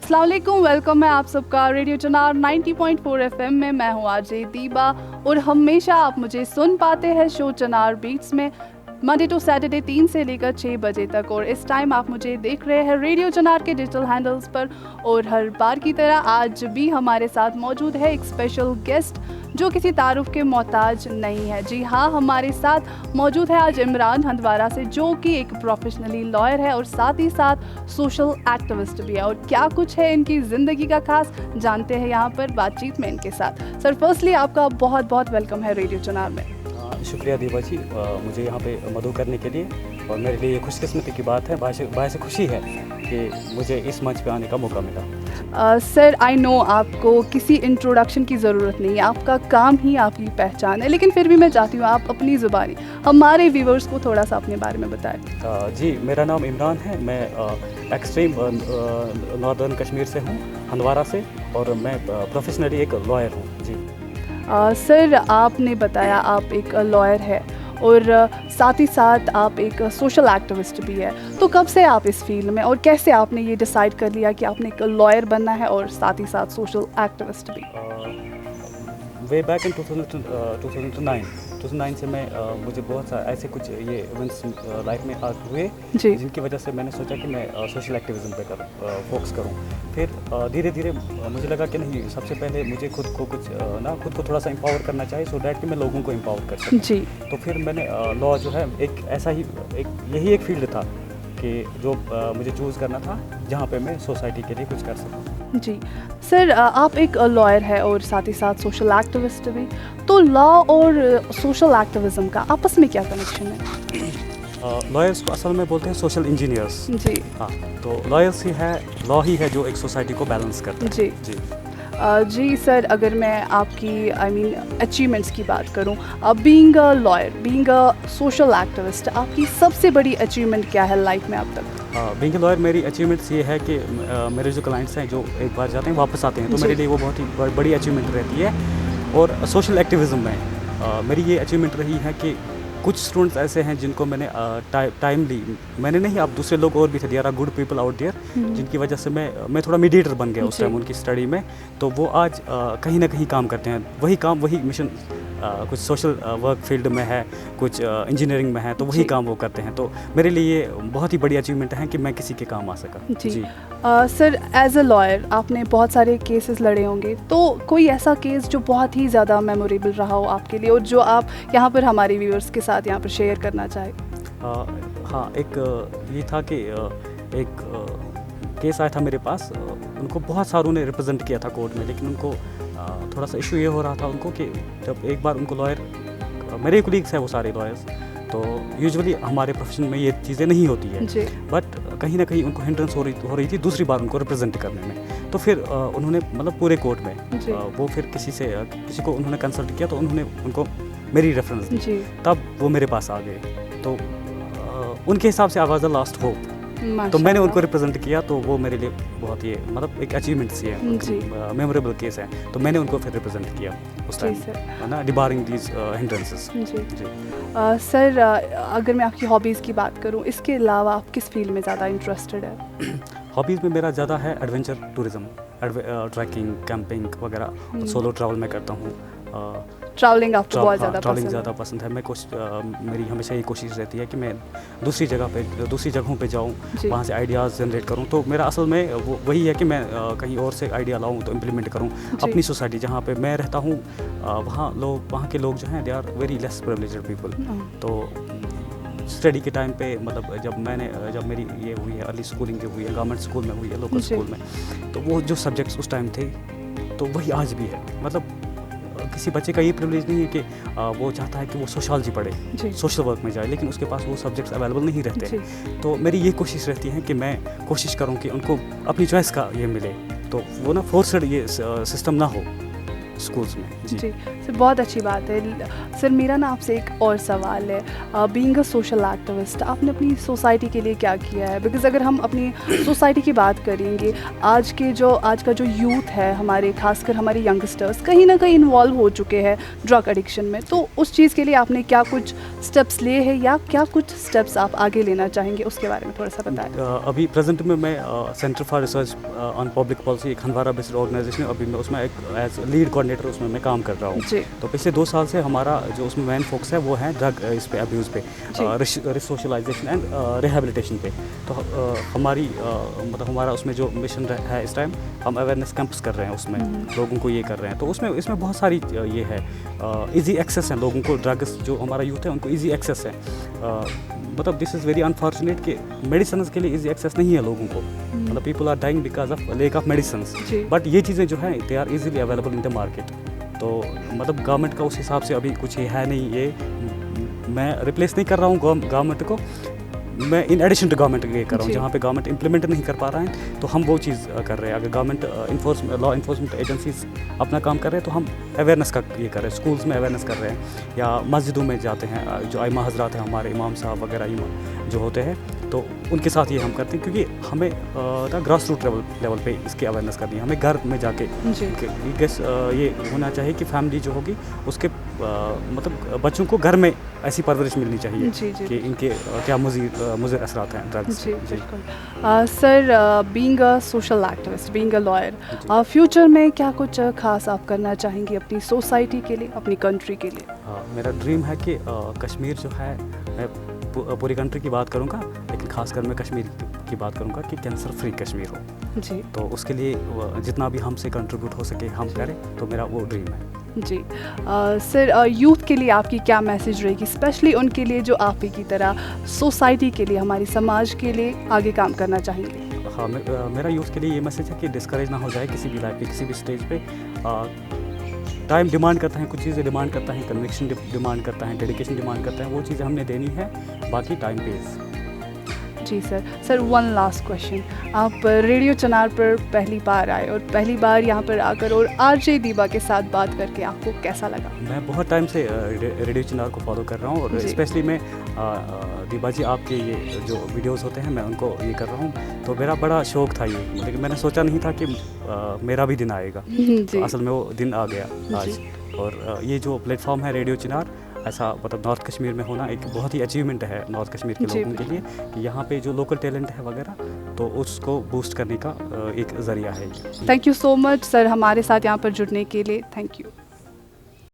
अस्सलाम वालेकुम, वेलकम है आप सबका रेडियो चनार 90.4 एफएम में। मैं हूँ आरजे दीबा और हमेशा आप मुझे सुन पाते हैं शो चनार बीट्स में मंडे टू सैटरडे 3 से लेकर 6 बजे तक। और इस टाइम आप मुझे देख रहे हैं रेडियो चनार के डिजिटल हैंडल्स पर। और हर बार की तरह आज भी हमारे साथ मौजूद है एक स्पेशल गेस्ट जो किसी तारुफ के मोहताज नहीं है। जी हाँ, हमारे साथ मौजूद है आज इमरान हंदवारा से, जो कि एक प्रोफेशनली लॉयर है और साथ ही साथ सोशल एक्टिविस्ट भी है। और क्या कुछ है इनकी ज़िंदगी का खास जानते हैं यहाँ पर बातचीत में इनके साथ। सर, फर्स्टली आपका बहुत बहुत वेलकम है रेडियो चनार में। शुक्रिया दीबा जी, मुझे यहाँ पे मदऊ करने के लिए। और मेरे लिए ये खुशकिस्मती की बात है, बायसे खुशी है कि मुझे इस मंच पे आने का मौका मिला। सर, आई नो आपको किसी इंट्रोडक्शन की ज़रूरत नहीं है, आपका काम ही आपकी पहचान है, लेकिन फिर भी मैं चाहती हूँ आप अपनी ज़ुबानी हमारे व्यूवर्स को थोड़ा सा अपने बारे में बताएं। जी, मेरा नाम इमरान है। मैं एक्सट्रीम नॉर्दर्न कश्मीर से हूँ, हंदवारा से, और मैं प्रोफेशनली एक लॉयर हूँ। जी सर, आपने बताया आप एक लॉयर है और साथ ही साथ आप एक सोशल एक्टिविस्ट भी है। तो कब से आप इस फील्ड में, और कैसे आपने ये डिसाइड कर लिया कि आपने एक लॉयर बनना है और साथ ही साथ सोशल एक्टिविस्ट भी? वे बैक इन 2009 से मैं मुझे बहुत सारे ऐसे कुछ ये इवेंट्स लाइफ में हुए जिनकी वजह से मैंने सोचा कि मैं सोशल एक्टिविज्म पे फोकस करूं। फिर धीरे धीरे मुझे लगा कि नहीं, सबसे पहले मुझे खुद को थोड़ा सा एम्पावर करना चाहिए, सो डैट कि मैं लोगों को एम्पावर कर सकूं। जी। तो फिर मैंने लॉ जो है यही एक फील्ड था कि जो मुझे चूज़ करना था, जहाँ पे मैं सोसाइटी के लिए कुछ कर सकूँ। जी सर, आप एक लॉयर है और साथ ही साथ सोशल एक्टिविस्ट भी। तो लॉ और सोशल एक्टिविज्म का आपस में क्या कनेक्शन है? लॉयर्स को असल में बोलते हैं सोशल इंजीनियर्स। जी हाँ, तो लॉयर्स ही है, लॉ ही है जो एक सोसाइटी को बैलेंस करता है। जी जी जी सर, अगर मैं आपकी अचीवमेंट्स की बात करूं, being a lawyer, being a social activist, आपकी सबसे बड़ी अचीवमेंट क्या है लाइफ में अब तक? बीइंग अ लॉयर मेरी अचीवमेंट्स ये है कि मेरे जो क्लाइंट्स हैं जो एक बार जाते हैं वापस आते हैं, तो मेरे लिए वो बहुत ही बड़ी अचीवमेंट रहती है। और सोशल एक्टिविज्म में मेरी ये अचीवमेंट रही है कि कुछ स्टूडेंट्स ऐसे हैं जिनको मैंने टाइमली, मैंने नहीं, अब दूसरे लोग और भी थे, there are good people out there, जिनकी वजह से मैं थोड़ा मीडिएटर बन गया उस टाइम उनकी स्टडी में। तो वो आज कहीं ना कहीं काम करते हैं, वही मिशन, कुछ सोशल वर्क फील्ड में है, कुछ इंजीनियरिंग में है, तो वही काम वो करते हैं। तो मेरे लिए ये बहुत ही बड़ी अचीवमेंट है कि मैं किसी के काम आ सका। जी सर, एज अ लॉयर आपने बहुत सारे केसेस लड़े होंगे, तो कोई ऐसा केस जो बहुत ही ज़्यादा मेमोरेबल रहा हो आपके लिए और जो आप यहाँ पर हमारे व्यूअर्स के साथ यहाँ पर शेयर करना चाहें? हाँ, एक ये था कि एक केस आया था मेरे पास। उनको बहुत सारों ने रिप्रेजेंट किया था कोर्ट में, लेकिन उनको थोड़ा सा इशू ये हो रहा था उनको कि जब एक बार उनको लॉयर, मेरे कोलीग्स हैं वो सारे लॉयर्स, तो यूजुअली हमारे प्रोफेशन में ये चीज़ें नहीं होती है, बट कहीं ना कहीं उनको हिंड्रेंस हो रही थी दूसरी बार उनको रिप्रेजेंट करने में। तो फिर उन्होंने, मतलब पूरे कोर्ट में वो फिर किसी को उन्होंने कंसल्ट किया, तो उन्होंने उनको मेरी रेफरेंस दी, तब वो मेरे पास आ गए। तो उनके हिसाब से I was the last hope, तो मैंने उनको रिप्रेजेंट किया। तो वो मेरे लिए बहुत ही, मतलब एक अचीवमेंट सी है, मेमोरेबल केस है। तो मैंने उनको फिर रिप्रेजेंट किया उस टाइम, है ना, डिबारिंग दीज हिंड्रेंसेस। जी सर, अगर मैं आपकी हॉबीज़ की बात करूं, इसके अलावा आप किस फील्ड में ज़्यादा इंटरेस्टेड है? हॉबीज़ में मेरा ज़्यादा है एडवेंचर टूरिज़्म, ट्रैकिंग, कैंपिंग वगैरह। सोलो ट्रैवल मैं करता हूँ। ट्रैवलिंग आपको बहुत ज़्यादा ट्रैवलिंग ज़्यादा पसंद है। मेरी हमेशा ये कोशिश रहती है कि मैं दूसरी जगहों पे जाऊँ, वहाँ से आइडियाज़ जनरेट करूँ। तो मेरा असल में वही है कि मैं कहीं और से आइडिया लाऊँ तो इम्प्लीमेंट करूँ अपनी सोसाइटी जहाँ पे मैं रहता हूँ। वहाँ के लोग जो हैं, they are very less privileged people. तो स्टडी के टाइम पे, मतलब जब मेरी ये हुई है, अर्ली स्कूलिंग जो हुई है गवर्नमेंट स्कूल में हुई है, लोकल स्कूल में, तो वो जो सब्जेक्ट्स उस टाइम थे, तो वही आज भी है। मतलब किसी बच्चे का ये प्रिविलेज नहीं है कि वो चाहता है कि वो सोशोलॉजी पढ़े, सोशल वर्क में जाए, लेकिन उसके पास वो सब्जेक्ट्स अवेलेबल नहीं रहते। तो मेरी ये कोशिश रहती है कि मैं कोशिश करूं कि उनको अपनी चॉइस का ये मिले, तो वो ना फोर्सड ये सिस्टम ना हो। स्कूल्स में। जी सर, बहुत अच्छी बात है। सर मेरा ना आपसे एक और सवाल है, बीइंग अ सोशल एक्टिविस्ट आपने अपनी सोसाइटी के लिए क्या किया है? बिकॉज़ अगर हम अपनी सोसाइटी की बात करेंगे, आज का जो यूथ है हमारे, खासकर हमारे यंगस्टर्स कहीं ना कहीं इन्वॉल्व हो चुके हैं ड्रग एडिक्शन में, तो उस चीज़ के लिए आपने क्या कुछ स्टेप्स लिए हैं या क्या कुछ स्टेप्स आप आगे लेना चाहेंगे, उसके बारे में थोड़ा सा बताएं। अभी प्रेजेंट में मैं centre for research on public policy, एक हंदवारा बेस्ड ऑर्गेनाइजेशन है, अभी मैं उसमें एक एज लीड कोऑर्डिनेटर उसमें मैं काम कर रहा हूँ। तो पिछले 2 साल से हमारा जो उसमें मेन फोकस है वो है ड्रग इस पे अब्यूज़ पे, रिसोशलाइजेशन एंड रिहेबिलिटेशन पे। तो हमारी मतलब हमारा उसमें जो मिशन है इस टाइम, हम अवेयरनेस कैंप्स कर रहे हैं, उसमें लोगों को ये कर रहे हैं। तो उसमें इसमें बहुत सारी ये है, इजी एक्सेस है लोगों को, ड्रग्स जो हमारा यूथ है उनको इजी एक्सेस है। मतलब दिस इज़ वेरी अनफॉर्चुनेट कि मेडिसिन के लिए इजी एक्सेस नहीं है लोगों को, मतलब people are dying because of lack of medicine. But ये चीज़ें जो है they are easily available in the market. तो मतलब गवर्नमेंट का उस हिसाब से अभी कुछ ये है नहीं, ये मैं रिप्लेस नहीं कर रहा हूँ गवर्नमेंट को, मैं इन एडिशन टू गवर्नमेंट ये कर रहा हूँ। जहाँ पे गवर्नमेंट इम्प्लीमेंट नहीं कर पा रहा है तो हम वो चीज़ कर रहे हैं। अगर गवर्नमेंट लॉ इन्फोर्समेंट एजेंसीज अपना काम कर रहे हैं तो हम अवेयरनेस का ये कर रहे हैं, स्कूल्स में अवेयरनेस कर रहे हैं या मस्जिदों में जाते हैं, जो आइमा हजरात हैं हमारे इमाम साहब वगैरह जो होते हैं, तो उनके साथ ये हम करते हैं, क्योंकि हमें ग्रास रूट लेवल पे इसकी अवेयरनेस करनी है। हमें घर में जाके ये होना चाहिए कि फैमिली जो होगी उसके मतलब बच्चों को घर में ऐसी परवरिश मिलनी चाहिए कि इनके क्या मुज़र असरात हैं ड्रग्स। जी बिल्कुल। Sir being a social activist, being a lawyer, future में क्या कुछ खास आप करना चाहेंगे अपनी सोसाइटी के लिए, अपनी कंट्री के लिए? मेरा ड्रीम है कि कश्मीर जो है, मैं पूरी कंट्री की बात करूँगा लेकिन खासकर मैं कश्मीर की बात करूँगा कि कैंसर फ्री कश्मीर हो जी। तो उसके लिए जितना भी हमसे कंट्रीब्यूट हो सके हम करें, तो मेरा वो ड्रीम है जी। सर यूथ के लिए आपकी क्या मैसेज रहेगी, स्पेशली उनके लिए जो आप ही की तरह सोसाइटी के लिए, हमारी समाज के लिए आगे काम करना चाहेंगे? हाँ, मेरा यूथ के लिए ये मैसेज है कि डिस्करेज ना हो जाए किसी भी लाइफ पे, किसी भी स्टेज पे। टाइम डिमांड करता है, कुछ चीज़ें डिमांड करता है, कन्विक्शन डिमांड करता है, डेडिकेशन डिमांड करता है, वो चीज़ें हमने देनी है, बाकी टाइम पेज। जी सर, वन लास्ट क्वेश्चन, आप रेडियो चनार पर पहली बार आए और पहली बार यहाँ पर आकर और आरजे दीबा के साथ बात करके आपको कैसा लगा? मैं बहुत टाइम से रेडियो चनार को फॉलो कर रहा हूँ और स्पेशली मैं दीबा जी आपके ये जो वीडियोस होते हैं मैं उनको ये कर रहा हूँ, तो मेरा बड़ा शौक़ था ये, लेकिन मैंने सोचा नहीं था कि मेरा भी दिन आएगा। तो असल में वो दिन आ गया आज। और ये जो प्लेटफॉर्म है रेडियो चिनार, ऐसा मतलब नॉर्थ कश्मीर में होना एक बहुत ही अचीवमेंट है नॉर्थ कश्मीर के लोगों के लिए, कि यहाँ पे जो लोकल टैलेंट है वगैरह तो उसको बूस्ट करने का एक ज़रिया है। Thank you so much sir हमारे साथ यहाँ पर जुड़ने के लिए, थैंक यू।